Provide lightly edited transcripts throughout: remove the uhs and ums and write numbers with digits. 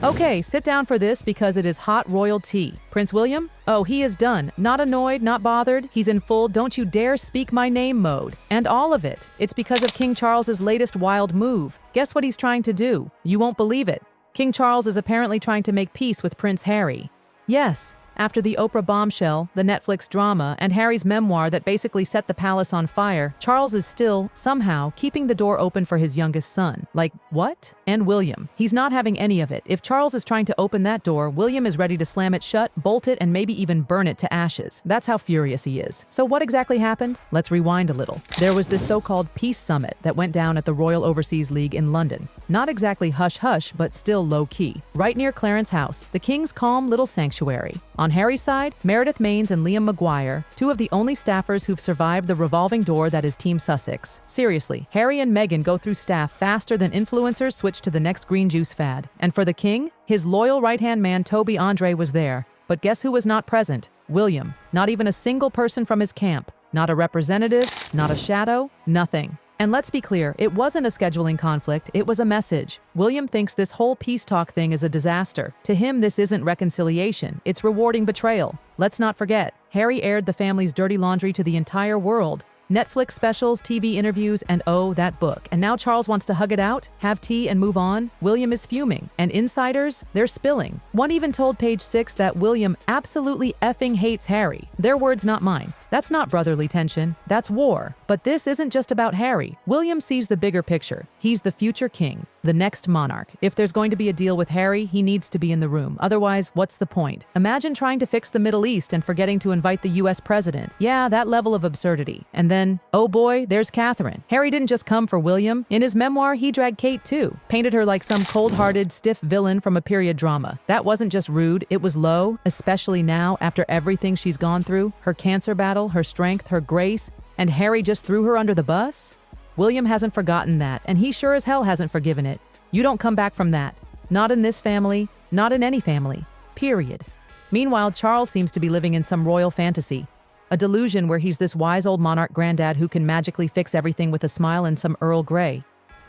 Okay, sit down for this because it is hot royal tea. Prince William? Oh, he is done. Not annoyed, not bothered. He's in full don't you dare speak my name mode. And all of it. It's because of King Charles's latest wild move. Guess what he's trying to do? You won't believe it. King Charles is apparently trying to make peace with Prince Harry. Yes. After the Oprah bombshell, the Netflix drama, and Harry's memoir that basically set the palace on fire, Charles is still, somehow, keeping the door open for his youngest son. Like, what? And William. He's not having any of it. If Charles is trying to open that door, William is ready to slam it shut, bolt it, and maybe even burn it to ashes. That's how furious he is. So what exactly happened? Let's rewind a little. There was this so-called peace summit that went down at the Royal Overseas League in London. Not exactly hush-hush, but still low-key. Right near Clarence House, the king's calm little sanctuary. On Harry's side, Meredith Maines and Liam Maguire, two of the only staffers who've survived the revolving door that is Team Sussex. Seriously, Harry and Meghan go through staff faster than influencers switch to the next green juice fad. And for the king, his loyal right-hand man Toby Andre was there. But guess who was not present? William. Not even a single person from his camp. Not a representative, not a shadow, nothing. And let's be clear, it wasn't a scheduling conflict, it was a message. William thinks this whole peace talk thing is a disaster. To him, this isn't reconciliation, it's rewarding betrayal. Let's not forget, Harry aired the family's dirty laundry to the entire world. Netflix specials, TV interviews, and oh, that book. And now Charles wants to hug it out, have tea, and move on. William is fuming. And insiders, they're spilling. One even told Page 6 that William absolutely effing hates Harry. Their words, not mine. That's not brotherly tension, that's war. But this isn't just about Harry. William sees the bigger picture. He's the future king, the next monarch. If there's going to be a deal with Harry, he needs to be in the room. Otherwise, what's the point? Imagine trying to fix the Middle East and forgetting to invite the US president. Yeah, that level of absurdity. And then, oh boy, there's Catherine. Harry didn't just come for William. In his memoir, he dragged Kate too. Painted her like some cold-hearted, stiff villain from a period drama. That wasn't just rude, it was low, especially now after everything she's gone through, her cancer battle, her strength, her grace, and Harry just threw her under the bus? William hasn't forgotten that, and he sure as hell hasn't forgiven it. You don't come back from that. Not in this family, not in any family. Period. Meanwhile, Charles seems to be living in some royal fantasy. A delusion where he's this wise old monarch granddad who can magically fix everything with a smile and some Earl Grey.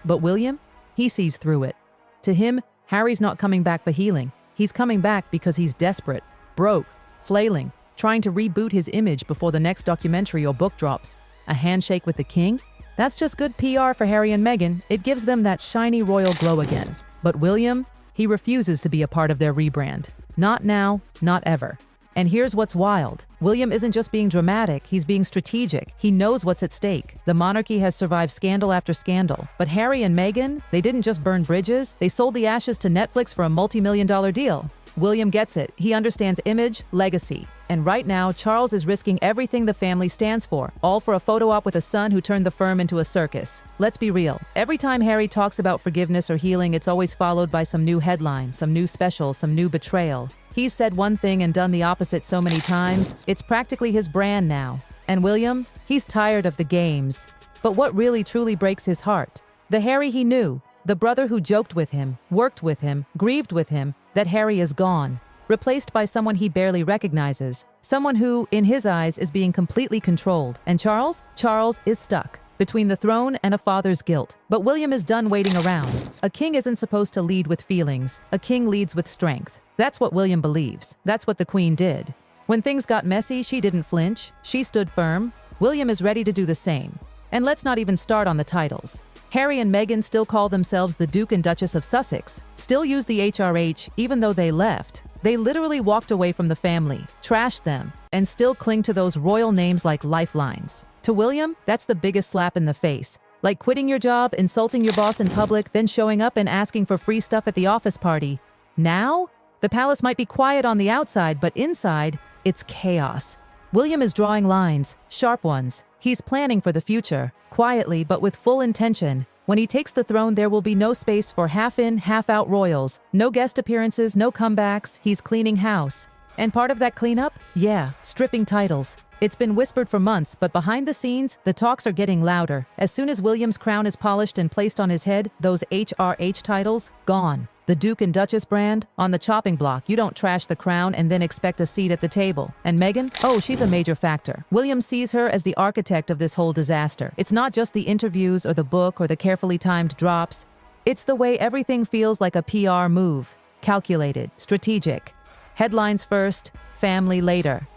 But William? He sees through it. To him, Harry's not coming back for healing. He's coming back because he's desperate, broke, flailing, trying to reboot his image before the next documentary or book drops. A handshake with the king? That's just good PR for Harry and Meghan. It gives them that shiny royal glow again. But William? He refuses to be a part of their rebrand. Not now, not ever. And here's what's wild. William isn't just being dramatic, he's being strategic. He knows what's at stake. The monarchy has survived scandal after scandal. But Harry and Meghan, they didn't just burn bridges, they sold the ashes to Netflix for a multi-million-dollar deal. William gets it. He understands image, legacy. And right now, Charles is risking everything the family stands for, all for a photo op with a son who turned the firm into a circus. Let's be real. Every time Harry talks about forgiveness or healing, it's always followed by some new headline, some new special, some new betrayal. He's said one thing and done the opposite so many times, it's practically his brand now. And William? He's tired of the games. But what really truly breaks his heart? The Harry he knew, the brother who joked with him, worked with him, grieved with him, that Harry is gone. Replaced by someone he barely recognizes. Someone who, in his eyes, is being completely controlled. And Charles? Charles is stuck between the throne and a father's guilt. But William is done waiting around. A king isn't supposed to lead with feelings. A king leads with strength. That's what William believes. That's what the Queen did. When things got messy, she didn't flinch. She stood firm. William is ready to do the same. And let's not even start on the titles. Harry and Meghan still call themselves the Duke and Duchess of Sussex, still use the HRH even though they left. They literally walked away from the family, trashed them, and still cling to those royal names like lifelines. To William, that's the biggest slap in the face. Like quitting your job, insulting your boss in public, then showing up and asking for free stuff at the office party. Now? The palace might be quiet on the outside, but inside, it's chaos. William is drawing lines, sharp ones. He's planning for the future, quietly but with full intention. When he takes the throne, there will be no space for half-in, half-out royals. No guest appearances, no comebacks. He's cleaning house. And part of that cleanup? Yeah, stripping titles. It's been whispered for months, but behind the scenes, the talks are getting louder. As soon as William's crown is polished and placed on his head, those HRH titles, gone. The Duke and Duchess brand, on the chopping block. You don't trash the crown and then expect a seat at the table. And Meghan? Oh, she's a major factor. William sees her as the architect of this whole disaster. It's not just the interviews or the book or the carefully timed drops. It's the way everything feels like a PR move. calculated, strategic. Headlines first, family later.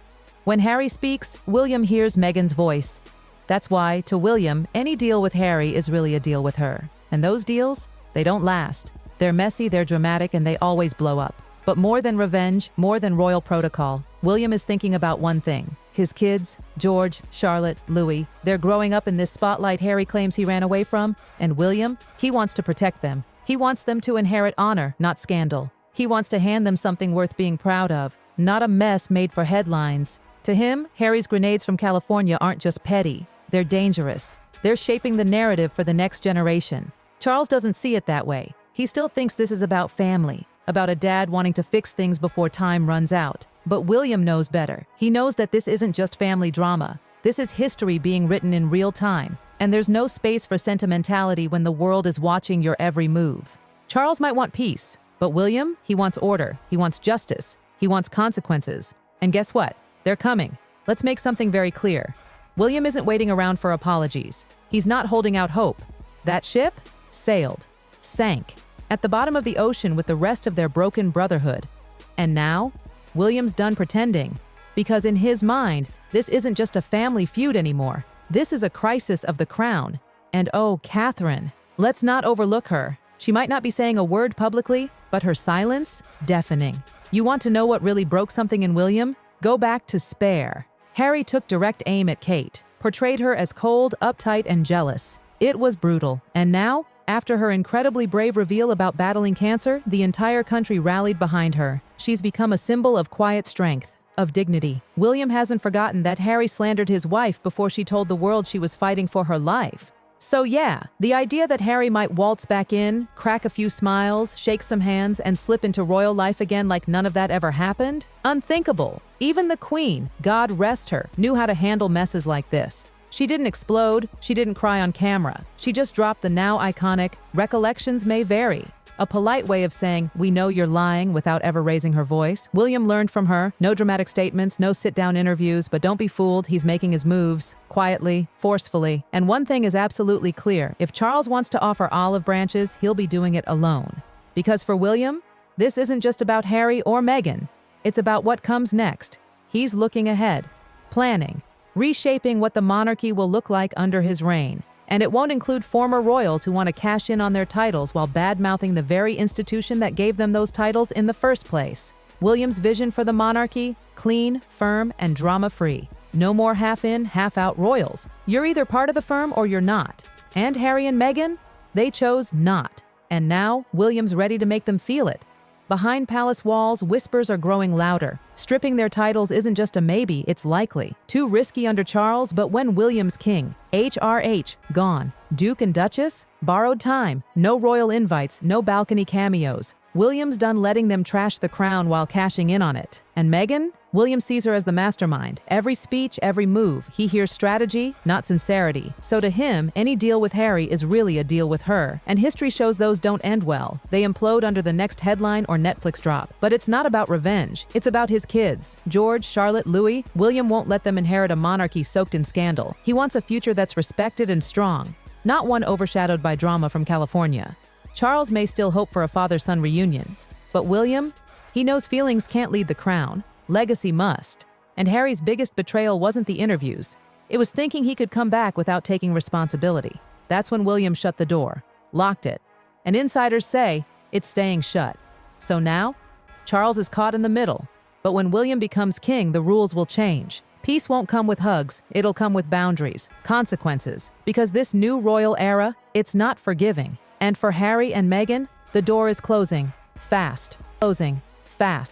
When Harry speaks, William hears Meghan's voice. That's why, to William, any deal with Harry is really a deal with her. And those deals, they don't last. They're messy, they're dramatic, and they always blow up. But more than revenge, more than royal protocol, William is thinking about one thing. His kids, George, Charlotte, Louis, they're growing up in this spotlight Harry claims he ran away from, and William, he wants to protect them. He wants them to inherit honor, not scandal. He wants to hand them something worth being proud of, not a mess made for headlines. To him, Harry's grenades from California aren't just petty. They're dangerous. They're shaping the narrative for the next generation. Charles doesn't see it that way. He still thinks this is about family, about a dad wanting to fix things before time runs out. But William knows better. He knows that this isn't just family drama. This is history being written in real time. And there's no space for sentimentality when the world is watching your every move. Charles might want peace, but William, he wants order. He wants justice. He wants consequences. And guess what? They're coming. Let's make something very clear. William isn't waiting around for apologies. He's not holding out hope. That ship sailed, sank, at the bottom of the ocean with the rest of their broken brotherhood. And now, William's done pretending. Because in his mind, this isn't just a family feud anymore. This is a crisis of the crown. And oh, Catherine, let's not overlook her. She might not be saying a word publicly, but her silence, deafening. You want to know what really broke something in William? Go back to Spare. Harry took direct aim at Kate, portrayed her as cold, uptight, and jealous. It was brutal. And now, after her incredibly brave reveal about battling cancer, the entire country rallied behind her. She's become a symbol of quiet strength, of dignity. William hasn't forgotten that Harry slandered his wife before she told the world she was fighting for her life. So yeah, the idea that Harry might waltz back in, crack a few smiles, shake some hands, and slip into royal life again like none of that ever happened? Unthinkable. Even the Queen, God rest her, knew how to handle messes like this. She didn't explode, she didn't cry on camera. She just dropped the now iconic, "Recollections may vary." A polite way of saying, "We know you're lying," without ever raising her voice. William learned from her. No dramatic statements, no sit-down interviews, but don't be fooled, he's making his moves. Quietly, forcefully. And one thing is absolutely clear. If Charles wants to offer olive branches, he'll be doing it alone. Because for William, this isn't just about Harry or Meghan. It's about what comes next. He's looking ahead, planning, reshaping what the monarchy will look like under his reign. And it won't include former royals who want to cash in on their titles while bad-mouthing the very institution that gave them those titles in the first place. William's vision for the monarchy: clean, firm, and drama-free. No more half-in, half-out royals. You're either part of the firm or you're not. And Harry and Meghan? They chose not. And now, William's ready to make them feel it. Behind palace walls, whispers are growing louder. Stripping their titles isn't just a maybe, it's likely. Too risky under Charles, but when William's king. HRH, gone. Duke and Duchess? Borrowed time. No royal invites, no balcony cameos. William's done letting them trash the crown while cashing in on it. And Meghan? William sees her as the mastermind. Every speech, every move, he hears strategy, not sincerity. So to him, any deal with Harry is really a deal with her. And history shows those don't end well. They implode under the next headline or Netflix drop. But it's not about revenge. It's about his kids. George, Charlotte, Louis. William won't let them inherit a monarchy soaked in scandal. He wants a future that's respected and strong, not one overshadowed by drama from California. Charles may still hope for a father-son reunion. But William? He knows feelings can't lead the crown. Legacy must. And Harry's biggest betrayal wasn't the interviews. It was thinking he could come back without taking responsibility. That's when William shut the door, locked it. And insiders say it's staying shut. So now, Charles is caught in the middle. But when William becomes king, the rules will change. Peace won't come with hugs, it'll come with boundaries, consequences. Because this new royal era, it's not forgiving. And for Harry and Meghan, the door is closing, fast, closing, fast.